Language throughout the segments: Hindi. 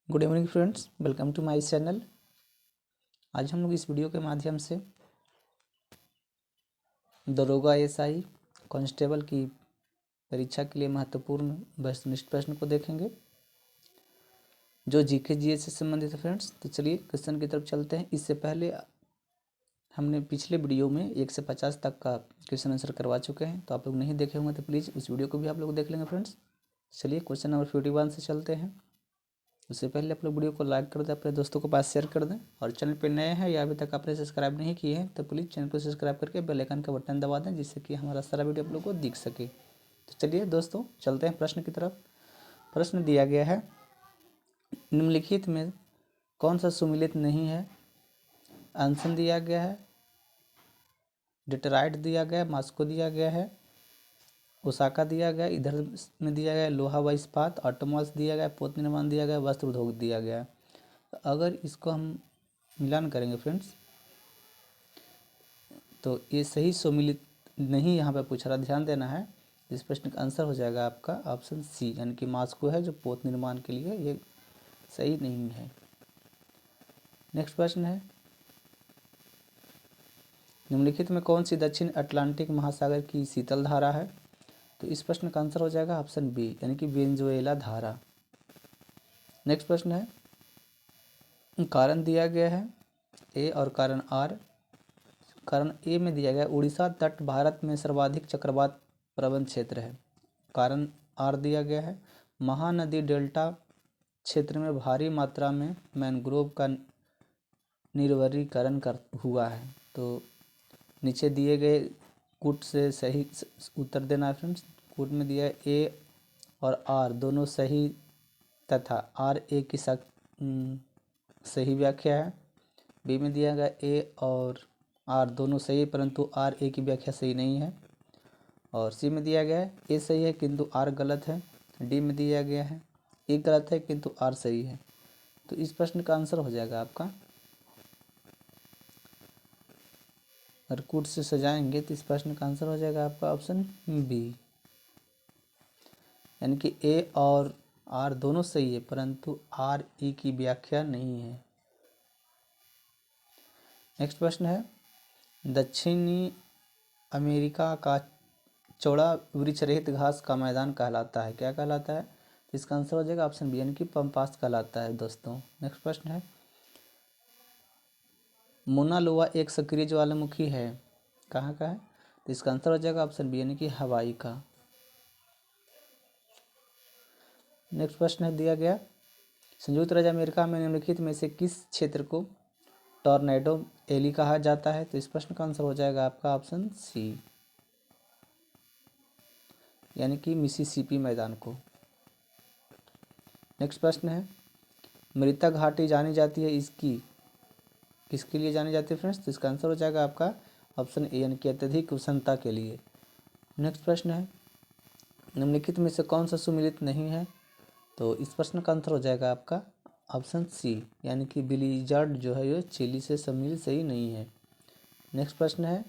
Good evening friends, welcome to my channel. आज हम लोग इस वीडियो के माध्यम से दरोगा एसआई कांस्टेबल की परीक्षा के लिए महत्वपूर्ण वस्तुनिष्ठ प्रश्न को देखेंगे जो जीके जीएस से संबंधित है फ्रेंड्स। तो चलिए क्वेश्चन की तरफ चलते हैं। इससे पहले हमने पिछले वीडियो में 1 से 50 तक का क्वेश्चन आंसर करवा चुके हैं, तो आप लोग नहीं देखे होंगे तो प्लीज़ उस वीडियो को भी आप लोग देख लेंगे फ्रेंड्स। चलिए क्वेश्चन नंबर 51 से चलते हैं। उससे पहले आप लोग वीडियो को लाइक कर दें, अपने दोस्तों के पास शेयर कर दें, और चैनल पर नए हैं या अभी तक आपने सब्सक्राइब नहीं किए हैं तो प्लीज़ चैनल को सब्सक्राइब करके बेल आइकन का बटन दबा दें, जिससे कि हमारा सारा वीडियो आप लोग को दिख सके। तो चलिए दोस्तों चलते हैं प्रश्न की तरफ। प्रश्न दिया गया है, निम्नलिखित में कौन सा सुमेलित नहीं है। आंसर दिया गया है, डेट्राइट दिया गया है, मॉस्को दिया गया है, ओसाका दिया गया, इधर में दिया गया है लोहा व इस्पात, ऑटोमोबाइल्स दिया गया है, पोत निर्माण दिया गया है, वस्त्र उद्योग दिया गया है। तो अगर इसको हम मिलान करेंगे फ्रेंड्स तो ये सही सम्मिलित नहीं यहाँ पे पूछ रहा, ध्यान देना है। इस प्रश्न का आंसर हो जाएगा आपका ऑप्शन सी, यानी कि मॉस्को है जो पोत निर्माण के लिए, ये सही नहीं है। नेक्स्ट प्रश्न है, निम्नलिखित में कौन सी दक्षिण अटलांटिक महासागर की शीतल धारा है। तो इस प्रश्न का आंसर हो जाएगा ऑप्शन बी, यानी कि वेनेजुएला धारा। नेक्स्ट प्रश्न है, कारण दिया गया है ए और कारण आर। कारण ए में दिया गया उड़ीसा तट भारत में सर्वाधिक चक्रवात प्रवण क्षेत्र है। कारण आर दिया गया है महानदी डेल्टा क्षेत्र में भारी मात्रा में मैंग्रोव का निर्वरीकरण कर हुआ है। तो नीचे दिए गए कूट से सही उत्तर देना है फ्रेंड्स। कूट में दिया है ए और आर दोनों सही तथा आर ए की सही व्याख्या है। बी में दिया गया ए और आर दोनों सही है परंतु आर ए की व्याख्या सही नहीं है। और सी में दिया गया है ए सही है किंतु आर गलत है। डी में दिया गया है ए गलत है किंतु आर सही है। तो इस प्रश्न का आंसर हो जाएगा आपका, अगर कूट से सजाएंगे तो इस प्रश्न का आंसर हो जाएगा आपका ऑप्शन बी, यानी कि ए और आर दोनों सही है परंतु आर ई की व्याख्या नहीं है। नेक्स्ट प्रश्न है, दक्षिणी अमेरिका का चौड़ा वृक्ष रहित घास का मैदान कहलाता है, क्या कहलाता है। तो इसका आंसर हो जाएगा ऑप्शन बी, यानी कि पम्पास कहलाता है दोस्तों। नेक्स्ट प्रश्न है, मोना लोआ एक सक्रिय ज्वालामुखी है, कहाँ का है। तो इसका आंसर हो जाएगा ऑप्शन बी, यानी कि हवाई का। नेक्स्ट प्रश्न है दिया गया, संयुक्त राज्य अमेरिका में निम्नलिखित में से किस क्षेत्र को टॉर्नेडो एली कहा जाता है। तो इस प्रश्न का आंसर हो जाएगा आपका ऑप्शन सी, यानी कि मिसिसिपी मैदान को। नेक्स्ट प्रश्न है, मृतक घाटी जानी जाती है इसकी किसके लिए जानी जाती है फ्रेंड्स। तो इसका आंसर हो जाएगा आपका ऑप्शन ए, यानी कि अत्यधिक उष्णता के लिए। नेक्स्ट प्रश्न है, निम्नलिखित में से कौन सा सुमेलित नहीं है। तो इस प्रश्न का आंसर हो जाएगा आपका ऑप्शन सी, यानी कि ब्लिज़र्ड जो है ये चिली से सम्मिलित सही नहीं है। नेक्स्ट प्रश्न है,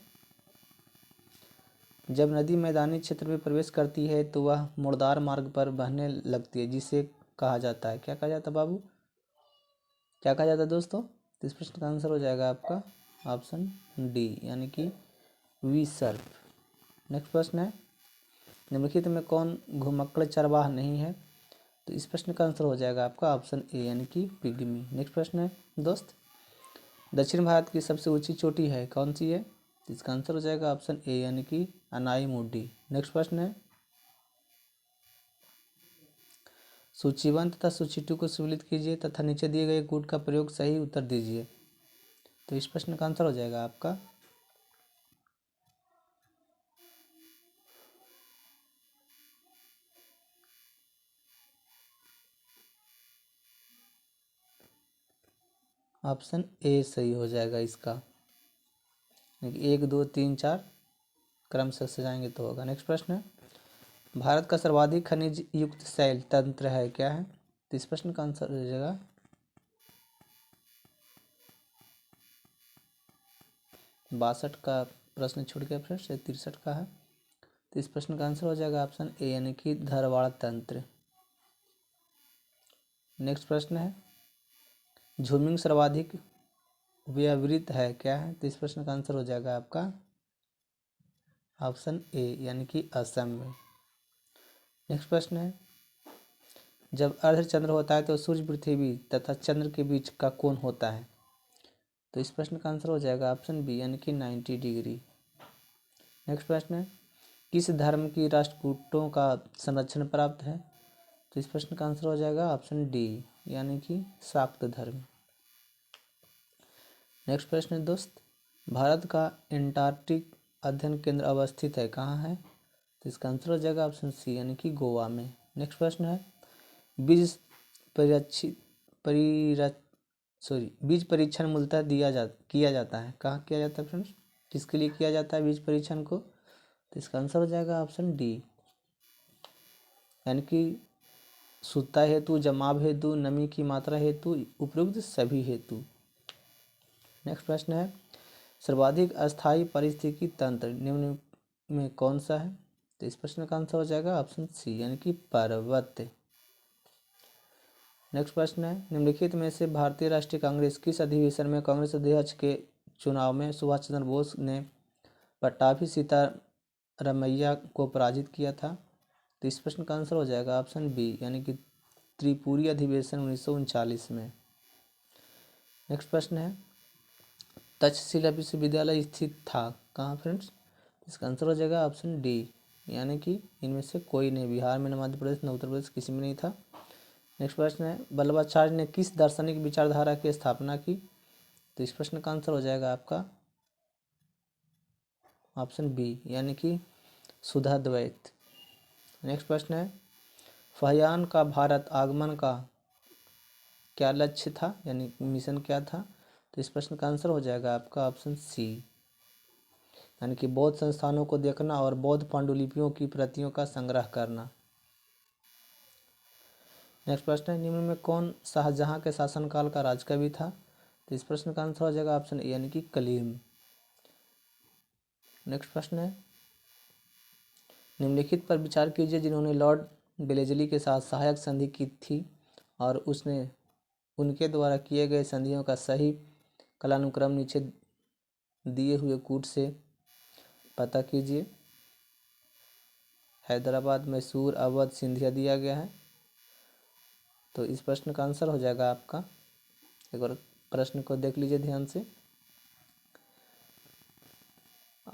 जब नदी मैदानी क्षेत्र में प्रवेश करती है तो वह मुड़दार मार्ग पर बहने लगती है, जिसे कहा जाता है, क्या कहा जाता है बाबू, क्या कहा जाता है दोस्तों। तो इस प्रश्न का आंसर हो जाएगा आपका ऑप्शन डी, यानी कि विसर्प। नेक्स्ट प्रश्न है, निम्नलिखित में कौन घुमक्कड़ चरवाह नहीं है। तो इस प्रश्न का आंसर हो जाएगा आपका ऑप्शन ए, यानी कि पिग्मी। नेक्स्ट प्रश्न है दोस्त, दक्षिण भारत की सबसे ऊंची चोटी है कौन सी है। तो इसका आंसर हो जाएगा ऑप्शन ए, यानी कि अनाईमुडी। नेक्स्ट प्रश्न है, सूची 1 तथा सूची 2 को सुमेलित कीजिए तथा नीचे दिए गए कूट का प्रयोग सही उत्तर दीजिए। तो इस प्रश्न का आंसर हो जाएगा आपका ऑप्शन ए सही हो जाएगा इसका, 1 2 3 4 क्रम से सजाएंगे तो होगा। नेक्स्ट प्रश्न है, भारत का सर्वाधिक खनिज युक्त शैल तंत्र है क्या है। तो इस प्रश्न का आंसर हो जाएगा 62 का प्रश्न छूट गया फ्रेंड्स, 63 का है। तो इस प्रश्न का आंसर हो जाएगा ऑप्शन ए, यानी कि धारवाड़ तंत्र। नेक्स्ट प्रश्न है, झूमिंग सर्वाधिक व्यवहृत है क्या है? तो इस प्रश्न का आंसर हो जाएगा आपका ऑप्शन ए यानी कि असम में। नेक्स्ट प्रश्न है, जब अर्धचंद्र होता है तो सूर्य पृथ्वी तथा चंद्र के बीच का कोण होता है। तो इस प्रश्न का आंसर हो जाएगा ऑप्शन बी यानी कि 90 डिग्री। नेक्स्ट प्रश्न है, किस धर्म की राष्ट्रकूटों का संरक्षण प्राप्त है? तो इस प्रश्न का आंसर हो जाएगा ऑप्शन डी यानी कि शाक्त धर्म। नेक्स्ट प्रश्न है दोस्त, भारत का एंटार्कटिक अध्ययन केंद्र अवस्थित है कहाँ है? तो इसका आंसर हो जाएगा ऑप्शन सी यानी कि गोवा में। नेक्स्ट प्रश्न है, बीज परीक्षित बीज परीक्षण मूलतः किया जाता है कहाँ किया जाता है फ्रेंड्स? किसके लिए किया जाता है बीज परीक्षण को? तो इसका आंसर हो जाएगा ऑप्शन डी यानी कि शुद्धता हेतु, जमाव हेतु, नमी की मात्रा हेतु, उपयुक्त सभी हेतु। नेक्स्ट प्रश्न है, सर्वाधिक अस्थायी पारिस्थितिकी तंत्र निम्न में कौन सा है? तो इस प्रश्न का आंसर हो जाएगा ऑप्शन सी यानी कि पर्वत। नेक्स्ट प्रश्न है, निम्नलिखित में से भारतीय राष्ट्रीय कांग्रेस किस अधिवेशन में कांग्रेस अध्यक्ष के चुनाव में सुभाष चंद्र बोस ने पट्टाभी सीतारमैया को पराजित किया था? तो इस प्रश्न का आंसर हो जाएगा ऑप्शन बी यानी कि त्रिपुरी अधिवेशन 1939 में। नेक्स्ट प्रश्न है, तक्षशिला विश्वविद्यालय स्थित था कहाँ फ्रेंड्स? इसका आंसर हो जाएगा ऑप्शन डी यानी कि इनमें से कोई नहीं, बिहार में, न मध्य प्रदेश, न उत्तर प्रदेश, किसी में नहीं था। नेक्स्ट प्रश्न है, वल्लभाचार्य ने किस दार्शनिक विचारधारा की स्थापना की? तो इस प्रश्न का आंसर हो जाएगा आपका ऑप्शन बी यानी कि शुद्धाद्वैत। नेक्स्ट प्रश्न है, फाहियान का भारत आगमन का क्या लक्ष्य था यानी मिशन क्या था? तो इस प्रश्न का आंसर हो जाएगा आपका ऑप्शन सी यानी कि बौद्ध संस्थानों को देखना और बौद्ध पांडुलिपियों की प्रतियों का संग्रह करना। नेक्स्ट प्रश्न है, निम्न में कौन शाहजहां के शासनकाल का राजकवि था? तो इस प्रश्न का आंसर हो जाएगा ऑप्शन ए यानी कि कलीम। नेक्स्ट प्रश्न है, निम्नलिखित पर विचार कीजिए जिन्होंने लॉर्ड वेलेस्ली के साथ सहायक संधि की थी और उसने उनके द्वारा किए गए संधियों का सही कालानुक्रम नीचे दिए हुए कूट से पता कीजिए। हैदराबाद, मैसूर, अवध, सिंधिया दिया गया है। तो इस प्रश्न का आंसर हो जाएगा आपका, एक बार प्रश्न को देख लीजिए ध्यान से,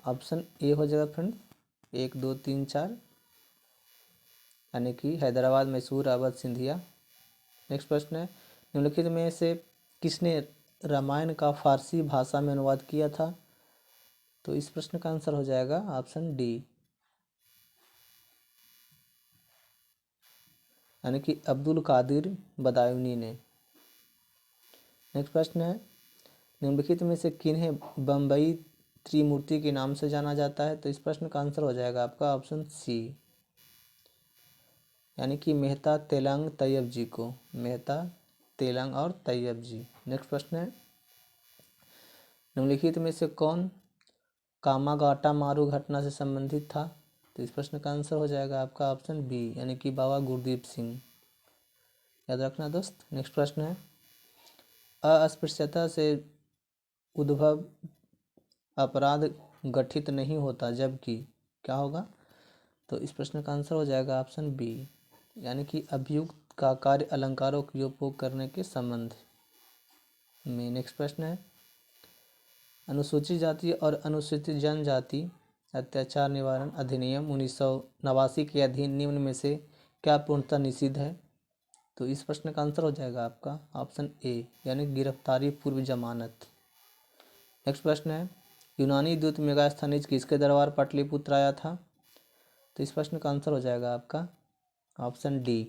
ऑप्शन ए हो जाएगा फ्रेंड 1 2 3 4 यानी कि हैदराबाद, मैसूर, अवध, सिंधिया। नेक्स्ट प्रश्न है, निम्नलिखित में से किसने रामायण का फारसी भाषा में अनुवाद किया था? तो इस प्रश्न का आंसर हो जाएगा ऑप्शन डी यानी कि अब्दुल कादिर बदायूनी ने। नेक्स्ट प्रश्न है, निम्नलिखित में से किन्हें बम्बई त्रिमूर्ति के नाम से जाना जाता है? तो इस प्रश्न का आंसर हो जाएगा आपका ऑप्शन सी यानी कि मेहता, तेलंग, तैयब जी को, मेहता, तेलंग और तैयब जी। नेक्स्ट प्रश्न है, निम्नलिखित में से कौन कामागाटा मारू घटना से संबंधित था? तो इस प्रश्न का आंसर हो जाएगा आपका ऑप्शन बी यानी कि बाबा गुरदीप सिंह, याद रखना दोस्त। नेक्स्ट प्रश्न है, अस्पृश्यता से उद्भव अपराध गठित नहीं होता जबकि क्या होगा? तो इस प्रश्न का आंसर हो जाएगा ऑप्शन बी यानी कि अभियुक्त का कार्य अलंकारों का उपयोग करने के संबंध में। नेक्स्ट प्रश्न है, अनुसूचित जाति और अनुसूचित जनजाति अत्याचार निवारण अधिनियम 1989 के अधीन निम्न में से क्या पूर्णतः निषिद्ध है? तो इस प्रश्न का आंसर हो जाएगा आपका ऑप्शन ए यानी गिरफ्तारी पूर्व जमानत। नेक्स्ट प्रश्न है, यूनानी दूत मेगास्थनीज किसके दरबार पाटलिपुत्र आया था? तो इस प्रश्न का आंसर हो जाएगा आपका ऑप्शन डी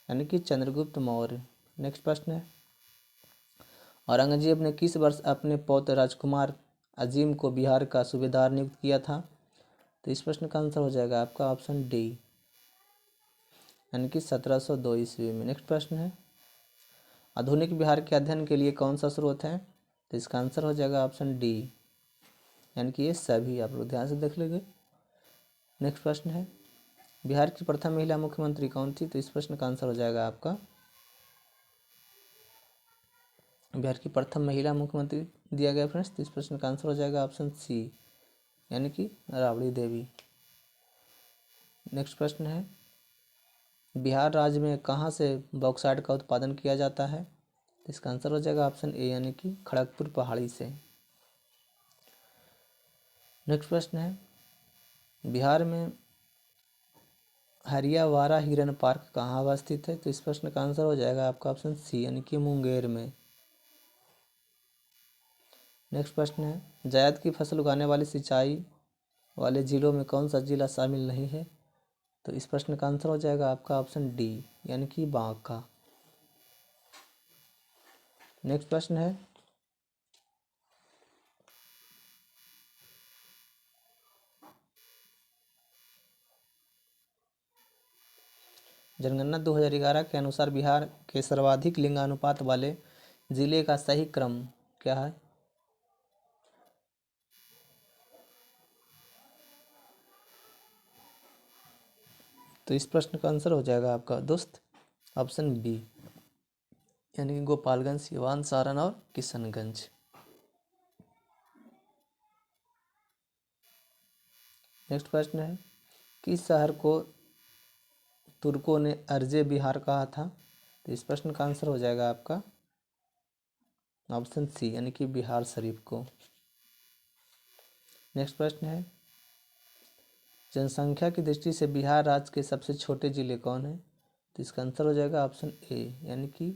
यानी कि चंद्रगुप्त मौर्य। नेक्स्ट प्रश्न है, औरंगजेब ने किस वर्ष अपने पौत्र राजकुमार अजीम को बिहार का सूबेदार नियुक्त किया था? तो इस प्रश्न का आंसर हो जाएगा आपका ऑप्शन डी यानी कि 1702 ईस्वी में। नेक्स्ट प्रश्न है, आधुनिक बिहार के अध्ययन के लिए कौन सा स्रोत है? तो इसका आंसर हो जाएगा ऑप्शन डी यानी कि ये सभी, आप लोग ध्यान से देख लेंगे। नेक्स्ट प्रश्न है, बिहार की प्रथम महिला मुख्यमंत्री कौन थी? तो इस प्रश्न का आंसर हो जाएगा आपका बिहार की प्रथम महिला मुख्यमंत्री दिया गया फ्रेंड्स। तो इस प्रश्न का आंसर हो जाएगा ऑप्शन सी, यानी कि राबड़ी देवी। नेक्स्ट प्रश्न है, बिहार राज्य में कहाँ से बॉक्साइट का उत्पादन किया जाता है? तो इसका आंसर हो जाएगा ऑप्शन ए, यानी कि खड़गपुर पहाड़ी से। नेक्स्ट प्रश्न है, बिहार में हरियावारा हिरन पार्क कहाँ अवस्थित है? तो इस प्रश्न का आंसर हो जाएगा आपका ऑप्शन सी, यानी कि मुंगेर में। नेक्स्ट प्रश्न है, जायद की फसल उगाने वाली सिंचाई वाले जिलों में कौन सा जिला शामिल नहीं है? तो इस प्रश्न का आंसर हो जाएगा आपका ऑप्शन डी, यानी कि बांका। नेक्स्ट प्रश्न है, जनगणना 2011 के अनुसार बिहार के सर्वाधिक लिंगानुपात वाले जिले का सही क्रम क्या है? तो इस प्रश्न का आंसर हो जाएगा आपका दोस्त ऑप्शन बी, यानी कि गोपालगंज, सिवान, सारण और किशनगंज। नेक्स्ट प्रश्न है, किस शहर को तुर्कों ने अर्जे बिहार कहा था? तो इस प्रश्न का आंसर हो जाएगा आपका ऑप्शन सी, यानी कि बिहार शरीफ को। नेक्स्ट प्रश्न है, जनसंख्या की दृष्टि से बिहार राज्य के सबसे छोटे जिले कौन हैं? तो इसका आंसर हो जाएगा ऑप्शन ए, यानी कि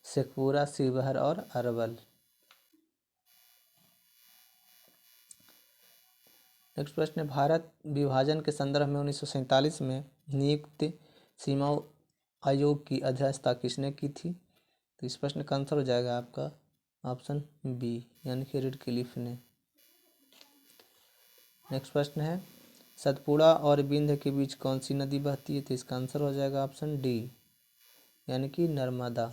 शेखपुरा, शिवहर और अरवल। नेक्स्ट प्रश्न है, भारत विभाजन के संदर्भ में 1947 में नियुक्त सीमा आयोग की अध्यक्षता किसने की थी? तो इस प्रश्न का आंसर हो जाएगा आपका ऑप्शन बी, यानी कि रेडक्लिफ ने। नेक्स्ट प्रश्न है, सतपुड़ा और बिंद के बीच कौन सी नदी बहती है? तो इसका आंसर हो जाएगा ऑप्शन डी, यानी कि नर्मदा।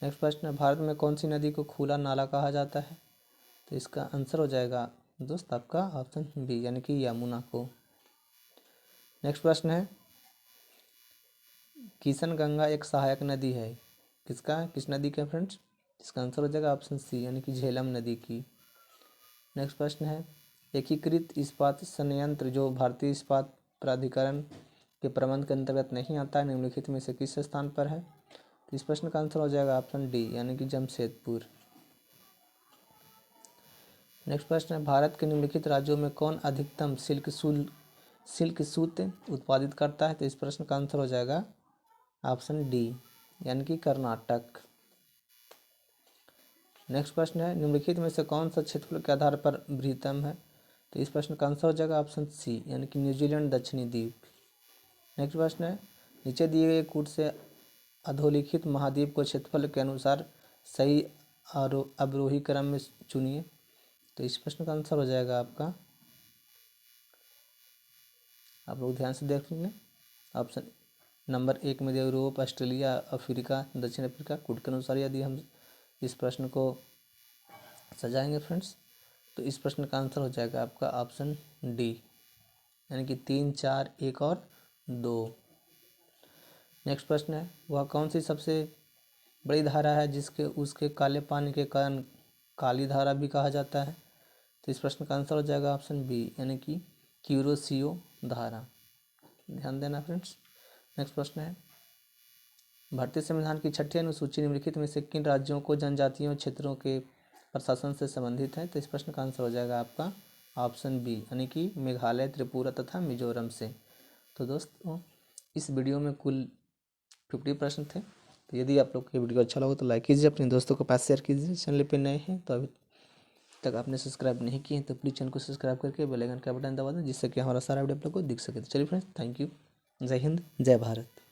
नेक्स्ट प्रश्न है, भारत में कौन सी नदी को खुला नाला कहा जाता है? तो इसका आंसर हो जाएगा दोस्त आपका ऑप्शन बी, यानी कि यमुना को। नेक्स्ट प्रश्न है, किशन गंगा एक सहायक नदी है, किस नदी का फ्रेंड्स? इसका आंसर हो जाएगा ऑप्शन सी, यानी कि झेलम नदी की। नेक्स्ट प्रश्न है, एकीकृत इस्पात संयंत्र जो भारतीय इस्पात प्राधिकरण के प्रबंध के अंतर्गत नहीं आता है, निम्नलिखित में से किस स्थान पर है? तो इस प्रश्न का आंसर हो जाएगा ऑप्शन डी, यानी कि जमशेदपुर। नेक्स्ट प्रश्न है, भारत के निम्नलिखित राज्यों में कौन अधिकतम सिल्क सूत उत्पादित करता है? तो इस प्रश्न का आंसर हो जाएगा ऑप्शन डी, यानी कि कर्नाटक। नेक्स्ट प्रश्न है, निम्नलिखित में से कौन सा क्षेत्रफल के आधार पर बृहत्तम है? तो इस प्रश्न का आंसर हो जाएगा ऑप्शन सी, यानी कि न्यूजीलैंड दक्षिणी द्वीप। नेक्स्ट प्रश्न है, नीचे दिए गए कूट से अधोलिखित महाद्वीप को क्षेत्रफल के अनुसार सही अवरोही क्रम में चुनिए। तो इस प्रश्न का आंसर हो जाएगा आपका, आप लोग ध्यान से देख लें, ऑप्शन नंबर 1 में दिया यूरोप, ऑस्ट्रेलिया, अफ्रीका, दक्षिण अफ्रीका। कूट के अनुसार यदि हम इस प्रश्न को सजाएंगे फ्रेंड्स, तो इस प्रश्न का आंसर हो जाएगा आपका ऑप्शन डी, यानी कि 3, 4, 1 और 2। नेक्स्ट प्रश्न है, वह कौन सी सबसे बड़ी धारा है जिसके उसके काले पानी के कारण काली धारा भी कहा जाता है? तो इस प्रश्न का आंसर हो जाएगा ऑप्शन बी, यानी कि क्यूरोसियो धारा। ध्यान देना फ्रेंड्स। नेक्स्ट प्रश्न है, भारतीय संविधान की 6ठी अनुसूची निम्नलिखित में से किन राज्यों को जनजातीय क्षेत्रों के प्रशासन से संबंधित है? तो इस प्रश्न का आंसर हो जाएगा आपका ऑप्शन बी, यानी कि मेघालय, त्रिपुरा तथा मिजोरम से। तो दोस्तों, इस वीडियो में कुल 50 प्रश्न थे। तो यदि आप लोग को ये वीडियो अच्छा लगा तो लाइक कीजिए, अपने दोस्तों के पास शेयर कीजिए। चैनल पे नए हैं तो अभी तक आपने सब्सक्राइब नहीं किए हैं तो प्लीज़ चैनल को सब्सक्राइब करके बेल आइकन का बटन दबा दें, जिससे कि हमारा सारा वीडियो आप लोग को दिख सके। तो चलिए फ्रेंड्स, थैंक यू। जय हिंद, जय भारत।